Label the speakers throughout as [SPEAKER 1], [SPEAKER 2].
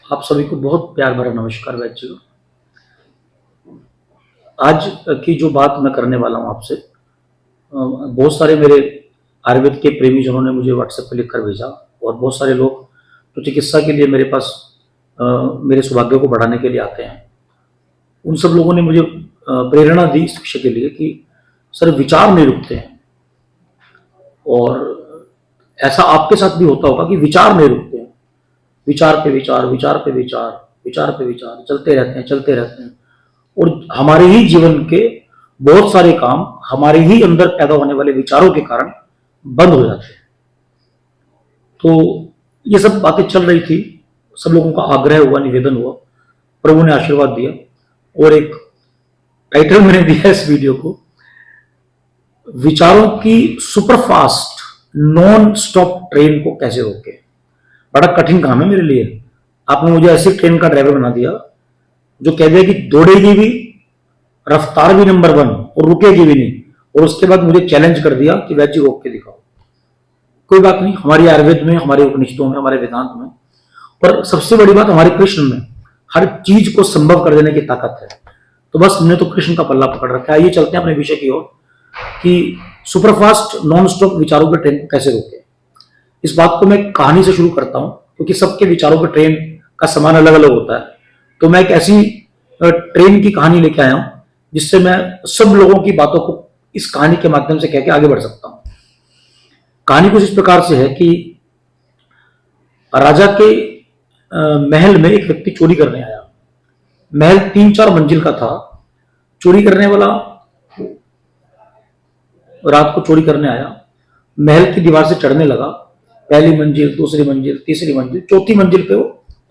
[SPEAKER 1] आप सभी को बहुत प्यार भरा नमस्कार बच्चों। आज की जो बात मैं करने वाला हूँ आपसे, बहुत सारे मेरे आयुर्वेद के प्रेमी जनों ने मुझे व्हाट्सएप पर लिख कर भेजा और बहुत सारे लोग जो चिकित्सा के लिए मेरे पास मेरे सौभाग्य को बढ़ाने के लिए आते हैं, उन सब लोगों ने मुझे प्रेरणा दी इस विषय के लिए कि सर विचार नहीं रुकते हैं। और ऐसा आपके साथ भी होता होगा कि विचार नहीं रुकते हैं, विचार पे विचार, विचार पे विचार, विचार पे विचार चलते रहते हैं और हमारे ही जीवन के बहुत सारे काम हमारे ही अंदर पैदा होने वाले विचारों के कारण बंद हो जाते हैं। तो ये सब बातें चल रही थी, सब लोगों का आग्रह हुआ, निवेदन हुआ, प्रभु ने आशीर्वाद दिया और एक टाइटल मैंने दिया इस वीडियो को, विचारों की सुपरफास्ट नॉन स्टॉप ट्रेन को कैसे रोके। बड़ा कठिन काम है मेरे लिए। आपने मुझे ऐसी ट्रेन का ड्राइवर बना दिया जो कह दिया कि दौड़ेगी भी, रफ्तार भी नंबर 1 और रुकेगी भी नहीं, और उसके बाद मुझे चैलेंज कर दिया कि वैसे रोक के दिखाओ। कोई बात नहीं, हमारी आयुर्वेद में, हमारे उपनिषदों में, हमारे वेदांत में, और सबसे बड़ी बात हमारे कृष्ण में हर चीज को संभव कर देने की ताकत है। तो बस हमने तो कृष्ण का पल्ला पकड़ रखा है। आइए चलते हैं अपने विषय की ओर कि सुपरफास्ट नॉन स्टॉप विचारों के ट्रेन को कैसे रोके। इस बात को मैं कहानी से शुरू करता हूं क्योंकि सबके विचारों के ट्रेन का समान अलग अलग होता है। तो मैं एक ऐसी ट्रेन की कहानी लेके आया हूं जिससे मैं सब लोगों की बातों को इस कहानी के माध्यम से कह के आगे बढ़ सकता हूं। कहानी कुछ इस प्रकार से है कि राजा के महल में एक व्यक्ति चोरी करने आया। महल 3-4 मंजिल का था। चोरी करने वाला रात को चोरी करने आया, महल की दीवार से चढ़ने लगा। पहली मंजिल, दूसरी मंजिल, तीसरी मंजिल, चौथी मंजिल पे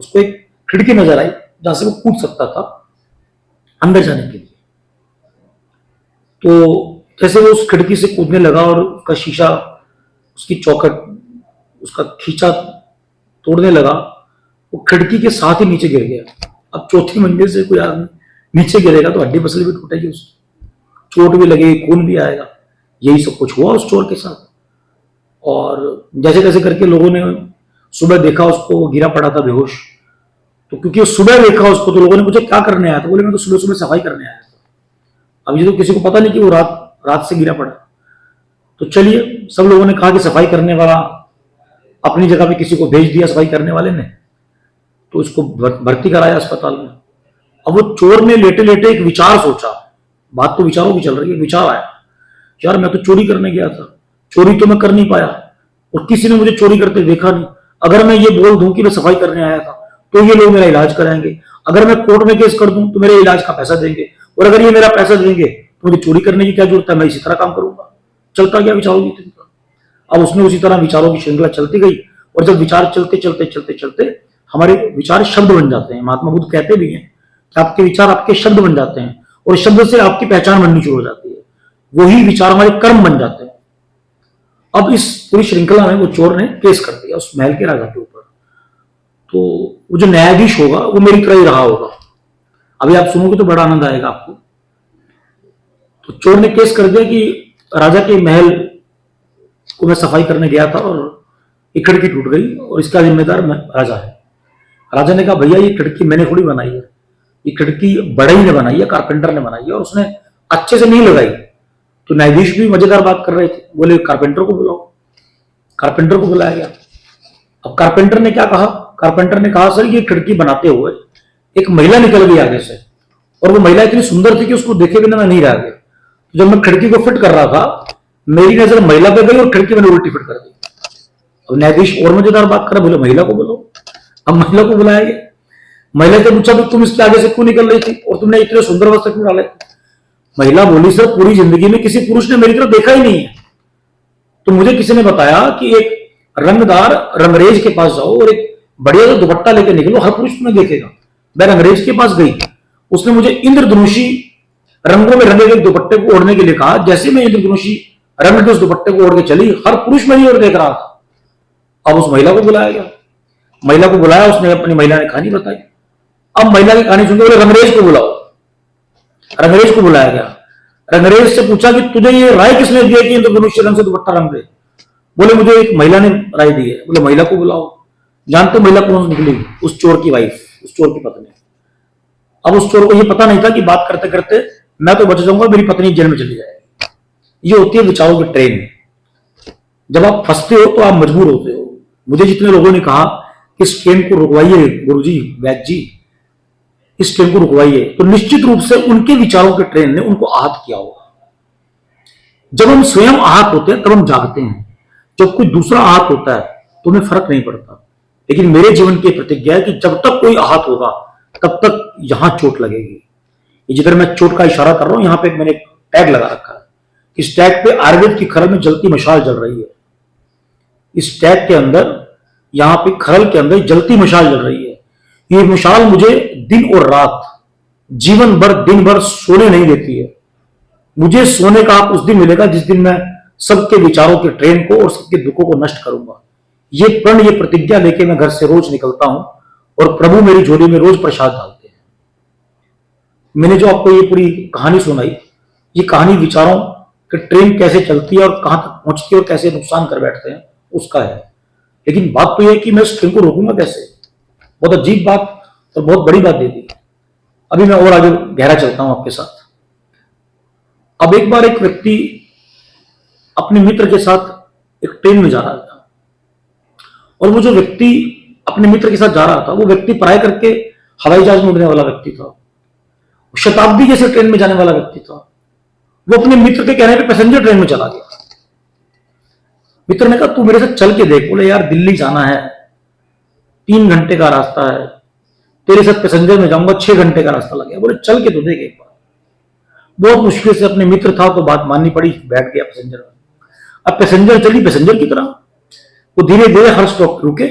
[SPEAKER 1] उसको एक खिड़की नजर आई जहां से वो कूद सकता था अंदर जाने के लिए। तो जैसे वो उस खिड़की से कूदने लगा और उसका शीशा, उसकी चौखट, उसका खींचा तोड़ने लगा, वो खिड़की के साथ ही नीचे गिर गया। अब चौथी मंजिल से कोई आदमी नीचे गिरेगा तो हड्डी पसली भी टूटेगी, उसकी चोट भी लगेगी, खून भी आएगा। यही सब कुछ हुआ उस चोर के साथ। और जैसे तैसे करके लोगों ने सुबह देखा उसको, वो गिरा पड़ा था बेहोश। तो क्योंकि सुबह देखा उसको तो लोगों ने पूछा क्या करने आया था? बोले मैं तो सुबह सुबह सफाई करने आया था। अब ये तो किसी को पता नहीं कि वो रात से गिरा पड़ा। तो चलिए, सब लोगों ने कहा कि सफाई करने वाला अपनी जगह पे किसी को भेज दिया सफाई करने वाले ने, तो उसको भर्ती कराया अस्पताल में। अब वो चोर ने लेटे लेटे एक विचार सोचा, बात तो विचारों की चल रही है। विचार आया, यार मैं तो चोरी करने गया था, चोरी तो मैं कर नहीं पाया और किसी ने मुझे चोरी करते देखा नहीं। अगर मैं ये बोल दूं कि मैं सफाई करने आया था तो ये लोग मेरा इलाज कराएंगे। अगर मैं कोर्ट में केस कर दूं तो मेरे इलाज का पैसा देंगे, और अगर ये मेरा पैसा देंगे तो मुझे चोरी करने की क्या जरूरत है, मैं इसी तरह काम करूंगा। चलता गया विचारों की श्रृंखला। अब उसमें उसी तरह विचारों की श्रृंखला चलती गई और जब विचार चलते चलते चलते चलते हमारे विचार शब्द बन जाते हैं। महात्मा बुद्ध कहते भी हैं कि आपके विचार आपके शब्द बन जाते हैं और शब्द से आपकी पहचान बननी शुरू हो जाती है। वही विचार हमारे कर्म बन जाते हैं। अब इस पूरी श्रृंखला में वो चोर ने केस कर दिया उस महल के राजा के ऊपर। तो वो जो न्यायाधीश होगा वो मेरी तरह ही रहा होगा। अभी आप सुनोगे तो बड़ा आनंद आएगा आपको। तो चोर ने केस कर दिया कि राजा के महल को मैं सफाई करने गया था और ये खिड़की टूट गई और इसका जिम्मेदार राजा है। राजा ने कहा भैया ये खिड़की मैंने थोड़ी बनाई है, ये खिड़की बढ़ई ने बनाई है, कारपेंटर ने बनाई है और उसने अच्छे से नहीं लगाई। तो न्यायाधीश भी मजेदार बात कर रहे थे, बोले कारपेंटर को बुलाओ। कारपेंटर को बुलाया गया। अब कारपेंटर ने क्या कहा? कारपेंटर ने कहा सर ये खिड़की बनाते हुए एक महिला निकल गई आगे से और वो महिला इतनी सुंदर थी कि उसको देखे बिना मैं नहीं रह गया। तो जब मैं खिड़की को फिट कर रहा था मेरी नजर महिला पे गई और खिड़की मैंने उल्टी फिट कर दी। अब न्यायाधीश और मजेदार बात कर, बोले महिला को बुलाओ। अब महिला को बुलाया गया। महिला से पूछा तुम इसके आगे से क्यों निकल रही थी और तुमने इतने सुंदर वस्त्र क्यों डाले? महिला बोली सर पूरी जिंदगी में किसी पुरुष ने मेरी तरफ देखा ही नहीं है, तो मुझे किसी ने बताया कि एक रंगदार रंगरेज के पास जाओ और एक बढ़िया सा दुपट्टा लेके निकलो, हर पुरुष तुम्हें देखेगा। मैं रंगरेज के पास गई, उसने मुझे इंद्रधनुषी रंगों में रंगे गए दुपट्टे को ओढ़ने के लिए कहा। जैसे मैं इंद्रधनुषी रंग के उस दुपट्टे को ओढ़ के चली, हर पुरुष मेरी ओर देख रहा था। अब उस महिला को बुलाया गया। महिला को बुलाया, उसने अपनी महिला ने कहानी बताई। अब महिला की कहानी सुनते बोले रंगरेज को बुलाओ। रंगरेज को बुलाया गया। रंगरेज से पूछा कि तुझे ये राय किसने दी कि इंद्रधनुषी रंग से दुपट्टा रंग दे? बोले मुझे एक महिला ने राय दी है। बोले महिला को बुलाओ। जानते महिला कौन निकली? उस चोर की वाइफ। उस चोर की पत्नी। अब उस चोर को ये पता नहीं था कि बात करते करते मैं तो बच जाऊंगा, मेरी पत्नी जेल में चली जाएगी। ये होती है विचारों की ट्रेन। जब आप फंसते हो तो आप मजबूर होते हो। मुझे जितने लोगों ने कहा कि इस ट्रेन को रुकवाइए गुरुजी, वैद्य जी, इस ट्रेन को रुकवाइए, तो निश्चित रूप से उनके विचारों के ट्रेन ने उनको आहत किया होगा। जब हम स्वयं आहत होते हैं तब हम जागते हैं, जब कोई दूसरा आहत होता है तो हमें फर्क नहीं पड़ता। लेकिन मेरे जीवन की प्रतिज्ञा है कि जब तक कोई आहत होगा तब तक यहां चोट लगेगी। ये जिधर मैं चोट का इशारा कर रहा हूं, यहां पे मैंने एक टैग लगा रखा है। इस टैग पे आयुर्वेद की खरल में जलती मशाल जल रही है। इस टैग के अंदर, यहां पे खरल के अंदर जलती मशाल जल रही है। ये मशाल मुझे दिन और रात, जीवन भर, दिन भर सोने नहीं देती है। मुझे सोने का आप उस दिन मिलेगा जिस दिन मैं सबके विचारों के ट्रेन को और सबके दुखों को नष्ट करूंगा। ये प्रण, ये प्रतिज्ञा लेके मैं घर से रोज निकलता हूं और प्रभु मेरी झोली में रोज प्रसाद डालते हैं। मैंने जो आपको ये पूरी कहानी सुनाई, ये कहानी विचारों कि ट्रेन कैसे चलती है और कहां तक पहुंचती है और कैसे नुकसान कर बैठते हैं, उसका है। लेकिन बात तो यह है कि मैं उस ट्रेन को रोकूंगा कैसे। बहुत अजीब बात और बहुत बड़ी बात दे दी। अभी मैं और आगे गहरा चलता हूं आपके साथ। अब एक बार एक व्यक्ति अपने मित्र के साथ एक ट्रेन में जा रहा था, और वो जो व्यक्ति अपने मित्र के साथ जा रहा था, वो व्यक्ति पढ़ाई करके हवाई जहाज में उड़ने वाला व्यक्ति था, शताब्दी जैसे ट्रेन में जाने वाला व्यक्ति था। वो अपने मित्र के कहने पे पैसेंजर ट्रेन में चला गया। मित्र ने कहा तू मेरे साथ चल के देख। बोले यार दिल्ली जाना है, 3 घंटे का रास्ता है, तेरे साथ पैसेंजर में जाऊंगा 6 घंटे का रास्ता लगेगा। बोले चल के तो देख एक बार। बहुत मुश्किल से अपने मित्र था तो बात माननी पड़ी, बैठ गया पैसेंजर में। अब पैसेंजर चली पैसेंजर की तरह, वो धीरे धीरे हर स्टॉप पे रुके।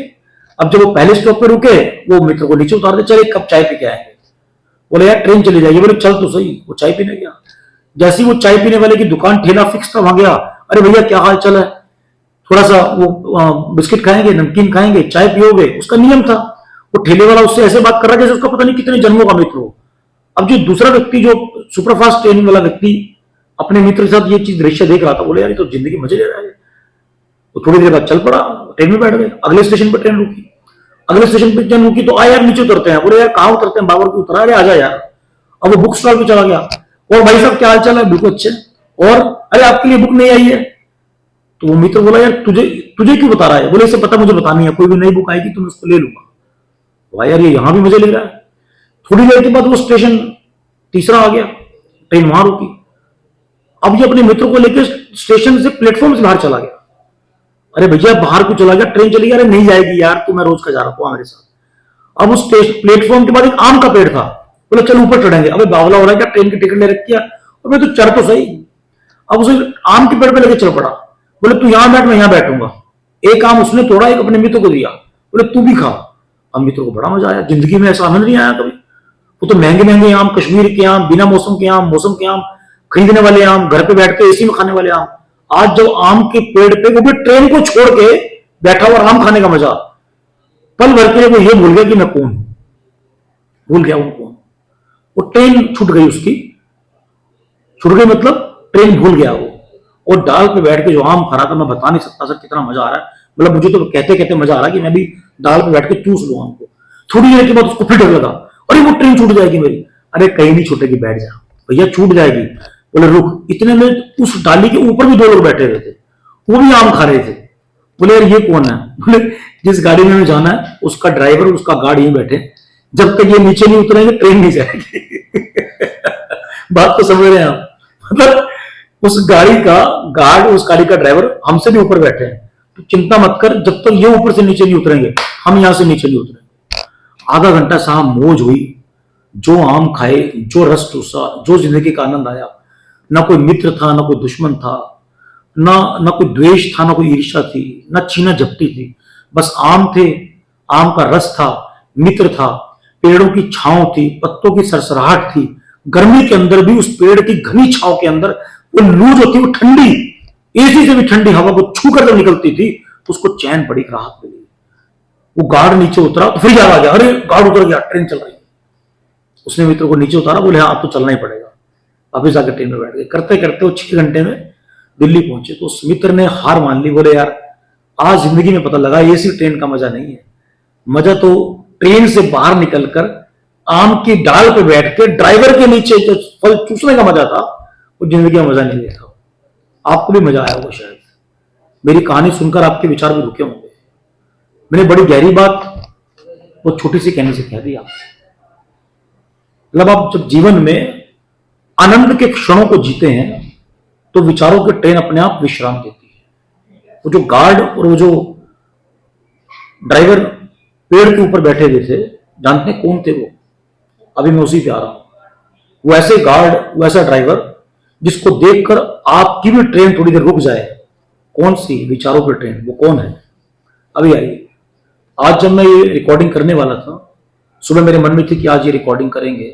[SPEAKER 1] अब जब वो पहले स्टॉप पे रुके, वो मित्र को नीचे उतार दे, चल एक कप चाय पी के आएंगे। बोले यार ट्रेन चली जाएगी। बोले चल तो सही। वो चाय पीने गया। जैसे वो चाय पीने वाले की दुकान ठेला फिक्स था, वहां गया। अरे भैया क्या हाल चाल है, थोड़ा सा वो बिस्किट खाएंगे, नमकीन खाएंगे, चाय पियोगे। उसका नियम था। वो ठेले वाला उससे ऐसे बात कर रहा है जैसे उसका पता नहीं कितने जन्मों का मित्र हो। अब जो दूसरा व्यक्ति, जो सुपरफास्ट ट्रेन वाला व्यक्ति, अपने मित्र के साथ ये चीज दृश्य देख रहा था। बोले यार ये तो जिंदगी मजे ले रहा है। वो थोड़ी देर बाद चल पड़ा, ट्रेन में बैठ गए। अगले स्टेशन पर ट्रेन रुकी। अगले स्टेशन पर ट्रेन रुकी तो आए यार नीचे उतरते हैं। बोले यार कहाँ उतरते हैं, बाबर को उतरा। अरे आजा यार। अब वो बुक स्टॉल पे चला गया। और भाई साहब क्या हाल चाल है, बिल्कुल अच्छे। और अरे आपके लिए बुक नहीं आई है। तो वो मित्र बोला यार तुझे तुझे क्यों बता रहा है। बोले इसे पता मुझे बतानी है, कोई भी नई बुक आएगी तो मैं उसको ले लूंगा। भाई यार ये यहां भी मजे ले रहा है। थोड़ी देर के बाद वो स्टेशन तीसरा आ गया, ट्रेन वहां रुकी। अब ये अपने मित्र को लेकर स्टेशन से, प्लेटफॉर्म से बाहर चला गया। अरे भैया बाहर को चला गया, ट्रेन चली गई। अरे नहीं जाएगी यार, तू मैं रोज का जा रहा हूं मेरे साथ। अब उस प्लेटफॉर्म के बाद एक आम का पेड़ था। बोले चल ऊपर चढ़ेंगे। अबे बावला हो रहा है क्या, ट्रेन की टिकट ले रखी है और मैं तो चढ़ तो सही। अब उसे आम के पेड़ पे लेके चल पड़ा। बोले तू यहां बैठ, मैं यहां बैठूंगा। एक आम उसने तोड़ा, एक अपने मित्र को दिया। बोले तू भी खा। अब मित्र को बड़ा मजा आया, जिंदगी में ऐसा आनंद नहीं आया कभी। वो तो महंगे महंगे आम, कश्मीर के आम, बिना मौसम के आम, मौसम के आम, खरीदने वाले आम, घर पे बैठ के एसी में खाने वाले आम। आज जब आम के पेड़ पे, वो भी ट्रेन को छोड़ के बैठा हुआ आम खाने का मजा, पल भर के लिए वो ये भूल गया कि मैं कौन, भूल गया वो कौन। वो ट्रेन छूट गई उसकी, छूट गई मतलब ट्रेन भूल गया वो। और डाल पे बैठ के जो आम खा रहा था, मैं बता नहीं सकता सर कितना मजा आ रहा है। मतलब मुझे तो कहते कहते मजा आ रहा है कि मैं भी डाल पे बैठ के चूस लूं आम को। थोड़ी देर के बाद उसको फिर डर लगा, अरे वो ट्रेन छूट जाएगी मेरी। अरे कहीं नहीं छूटेगी, बैठ जा भैया, छूट जाएगी। बोले रुक। इतने में उस डाली के ऊपर भी 2 लोग बैठे हुए थे, वो भी आम खा रहे थे। बोले यार ये कौन है। बोले जिस गाड़ी में हमें जाना है उसका ड्राइवर, उसका गार्ड यहीं बैठे, जब तक ये नीचे नहीं उतरेंगे ट्रेन नहीं जाएगी। बात तो समझ रहे हैं आप। मतलब उस गाड़ी का गार्ड, उस गाड़ी का ड्राइवर हमसे भी ऊपर बैठे हैं, तो चिंता मत कर, जब तक ये ऊपर से नीचे नहीं उतरेंगे हम यहां से नीचे नहीं उतरेंगे। आधा घंटा साहब मौज हुई, जो आम खाए, जो रस चूसा, जो जिंदगी का आनंद आया। ना कोई मित्र था, ना कोई दुश्मन था, ना कोई द्वेष था, ना कोई ईर्ष्या थी, ना छीना झपटी थी। बस आम थे, आम का रस था, मित्र था, पेड़ों की छांव थी, पत्तों की सरसराहट थी। गर्मी के अंदर भी उस पेड़ की घनी छांव के अंदर वो लू जो थी, वो ठंडी, एसी से भी ठंडी हवा को छूकर जब निकलती थी तो उसको चैन पड़ी, राहत मिली। वो गार्ड नीचे उतरा तो फिर याद आ गया, अरे गार्ड उतर गया, ट्रेन चल रही है। उसने मित्र को नीचे उतारा, बोले हाँ अब तो चलना ही पड़ेगा। वापिस जाकर ट्रेन में बैठ गए। करते करते वो 6 घंटे में दिल्ली पहुंचे। तो उस मित्र ने हार मान ली। बोले यार आज जिंदगी में पता लगा एसी ट्रेन का मजा नहीं है, मजा तो ट्रेन से बाहर निकलकर आम की डाल पे बैठ के ड्राइवर के नीचे जो फल चूसने का मजा था वो जिंदगी में मजा नहीं लेता। आपको भी मजा आया होगा शायद। मेरी कहानी सुनकर आपके विचार भी रुके होंगे। मैंने बड़ी गहरी बात वो छोटी सी कहने से कह दी आपको। मतलब आप जब जीवन में आनंद के क्षणों को जीते हैं तो विचारों की ट्रेन अपने आप विश्राम देती है। वो जो गार्ड और वो जो ड्राइवर पेड़ के ऊपर बैठे हुए थे, जानते हैं कौन थे वो? अभी मैं उसी पे आ रहा हूं। वो ऐसे गार्ड, वैसा ड्राइवर जिसको देखकर आपकी भी ट्रेन थोड़ी देर रुक जाए। कौन सी? विचारों की ट्रेन। वो कौन है? अभी आइए। आज जब मैं ये रिकॉर्डिंग करने वाला था, सुबह मेरे मन में थी कि आज ये रिकॉर्डिंग करेंगे,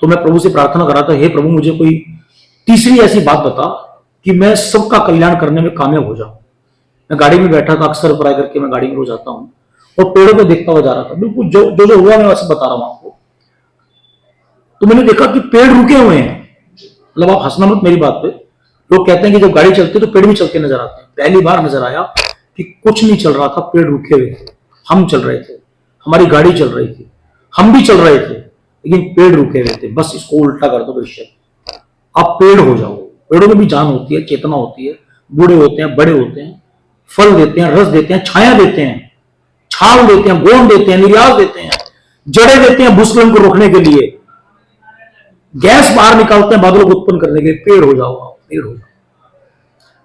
[SPEAKER 1] तो मैं प्रभु से प्रार्थना कर रहा था, हे प्रभु मुझे कोई तीसरी ऐसी बात बता कि मैं सबका कल्याण करने में कामयाब हो जाऊं। मैं गाड़ी में बैठा था, अक्सर पढ़ाई करके मैं गाड़ी में रोज जाता हूं, और पेड़ों को देखता हुआ जा रहा था। बिल्कुल जो हुआ मैं वैसे बता रहा हूं आपको। तो मैंने देखा कि पेड़ रुके हुए हैं। मतलब आप हंसना मत मेरी बात पे। लोग कहते हैं कि जब गाड़ी चलती है तो पेड़ भी चलते नजर आते हैं। पहली बार नजर आया कि कुछ नहीं चल रहा था, पेड़ रुके हुए थे। हम चल रहे थे, हमारी गाड़ी चल रही थी, हम भी चल रहे थे, लेकिन पेड़ रुके हुए थे। बस इसको उल्टा कर दो दृश्य। आप पेड़ हो जाओ। पेड़ों में भी जान होती है, चेतना होती है। बूढ़े होते हैं, बड़े होते हैं, फल देते हैं, रस देते हैं, छाया देते हैं, छाल देते हैं, गोंद देते हैं, निर्यास देते हैं, जड़े देते हैं भूस्खलन को रोकने के लिए, गैस बाहर निकालते हैं बादलों को उत्पन्न करने के लिए। पेड़ हो जाओ आप, पेड़ हो जाओ।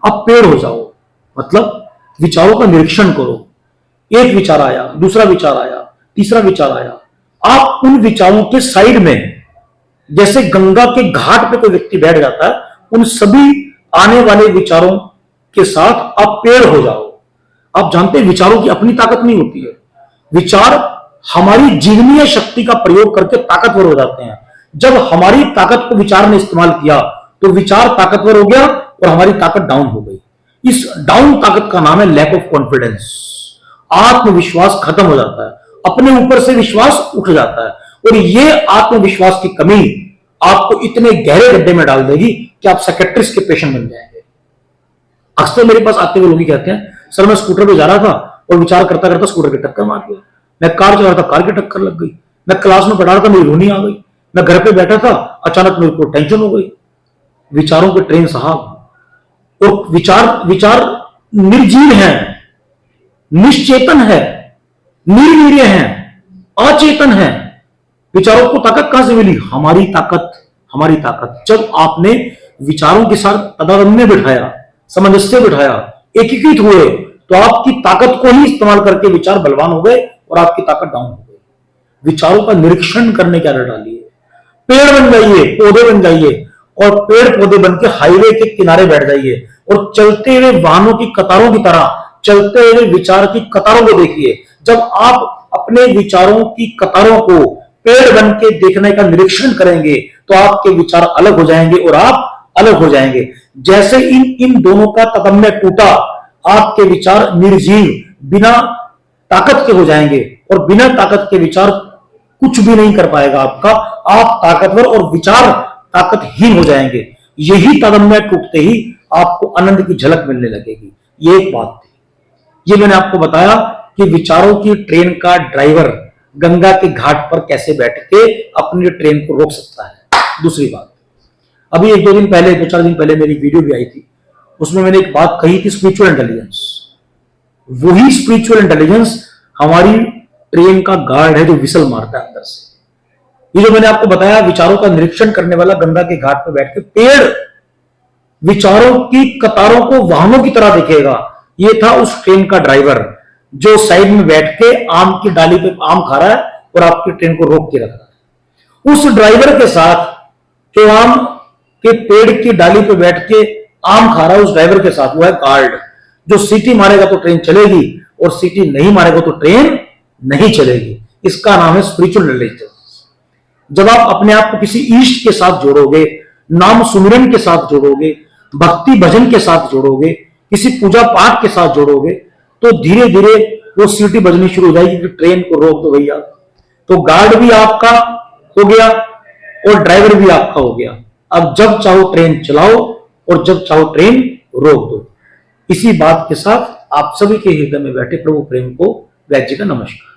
[SPEAKER 1] आप पेड़ हो जाओ मतलब विचारों का निरीक्षण करो। एक विचार आया, दूसरा विचार आया, तीसरा विचार आया। आप उन विचारों के साइड में, जैसे गंगा के घाट पे कोई व्यक्ति बैठ जाता है, उन सभी आने वाले विचारों के साथ आप पेड़ हो जाओ। आप जानते हैं विचारों की अपनी ताकत नहीं होती है। विचार हमारी जीवनीय शक्ति का प्रयोग करके ताकतवर हो जाते हैं। जब हमारी ताकत को विचार ने इस्तेमाल किया तो विचार ताकतवर हो गया और हमारी ताकत डाउन हो गई। इस डाउन ताकत का नाम है लैक ऑफ कॉन्फिडेंस। आत्मविश्वास खत्म हो जाता है, अपने ऊपर से विश्वास उठ जाता है, और ये आत्मविश्वास की कमी आपको इतने गहरे गड्ढे में डाल देगी कि आप साइकियाट्रिस्ट के पेशेंट बन जाएंगे। अक्सर मेरे पास आते हुए लोग कहते हैं, सर मैं स्कूटर पे जा रहा था और विचार करता करता स्कूटर की टक्कर मार गया। मैं कार चला रहा था, कार की टक्कर लग गई। मैं क्लास में पढ़ा रहा था, मेरी रोनी आ गई। मैं घर पे बैठा था, अचानक मेरे को टेंशन हो गई। विचारों के ट्रेन साहब। और विचार निर्जीव है, निश्चेतन है, निर्वीर्य है, अचेतन है। विचारों को ताकत कहां से मिली? हमारी ताकत, हमारी ताकत। जब आपने विचारों के साथ तादात्म्य बिठाया, सामंजस्य बिठाया, एकीकृत हुए, तो आपकी ताकत को ही इस्तेमाल करके विचार बलवान हो गए और आपकी ताकत डाउन हो गई। विचारों का निरीक्षण करने की आदत डालिए। पेड़ बन जाइए, पौधे बन जाइए, और पेड़ पौधे बन के हाईवे के किनारे बैठ जाइए और चलते हुए वाहनों की कतारों की तरह चलते हुए विचार की कतारों को देखिए। जब आप अपने विचारों की कतारों को पेड़ बन के देखने का निरीक्षण करेंगे तो आपके विचार अलग हो जाएंगे और आप अलग हो जाएंगे। जैसे इन दोनों का तारतम्य टूटा, आपके विचार निर्जीव, बिना ताकत के हो जाएंगे, और बिना ताकत के विचार कुछ भी नहीं कर पाएगा आपका। आप ताकतवर और विचार ताकतहीन हो जाएंगे। यही तारतम्य टूटते ही आपको आनंद की झलक मिलने लगेगी। ये एक बात थी। ये मैंने आपको बताया कि विचारों की ट्रेन का ड्राइवर गंगा के घाट पर कैसे बैठ के अपनी ट्रेन को रोक सकता है। दूसरी बात, अभी एक दो दिन पहले, 2-4 दिन पहले मेरी वीडियो भी आई थी, उसमें मैंने एक बात कही थी, स्पिरिचुअल इंटेलिजेंस। वही स्पिरिचुअल इंटेलिजेंस हमारी ट्रेन का गार्ड है जो विसल मारता है अंदर से। ये जो मैंने आपको बताया, विचारों का निरीक्षण करने वाला गंगा के घाट पर बैठ के पेड़ विचारों की कतारों को वाहनों की तरह देखेगा, ये था उस ट्रेन का ड्राइवर जो साइड में बैठ के आम की डाली पे आम खा रहा है और आपकी ट्रेन को रोक के रख रहा है। उस ड्राइवर के साथ जो आम के पेड़ की डाली पे बैठ के आम खा रहा है, उस ड्राइवर के साथ वो है गार्ड, जो सीटी मारेगा तो ट्रेन चलेगी और सीटी नहीं मारेगा तो ट्रेन नहीं चलेगी। इसका नाम है स्पिरिचुअल इंटेलिजेंस। जब आप अपने आप को किसी ईष्ट के साथ जोड़ोगे, नाम सुमिरन के साथ जोड़ोगे, भक्ति भजन के साथ जोड़ोगे, किसी पूजा पाठ के साथ जोड़ोगे, तो धीरे धीरे वो सीटी बजनी शुरू हो जाएगी कि ट्रेन को रोक दो भैया। तो गार्ड भी आपका हो गया और ड्राइवर भी आपका हो गया। अब जब चाहो ट्रेन चलाओ और जब चाहो ट्रेन रोक दो। इसी बात के साथ आप सभी के हृदय में बैठे प्रभु प्रेम को वैद्य जी का नमस्कार।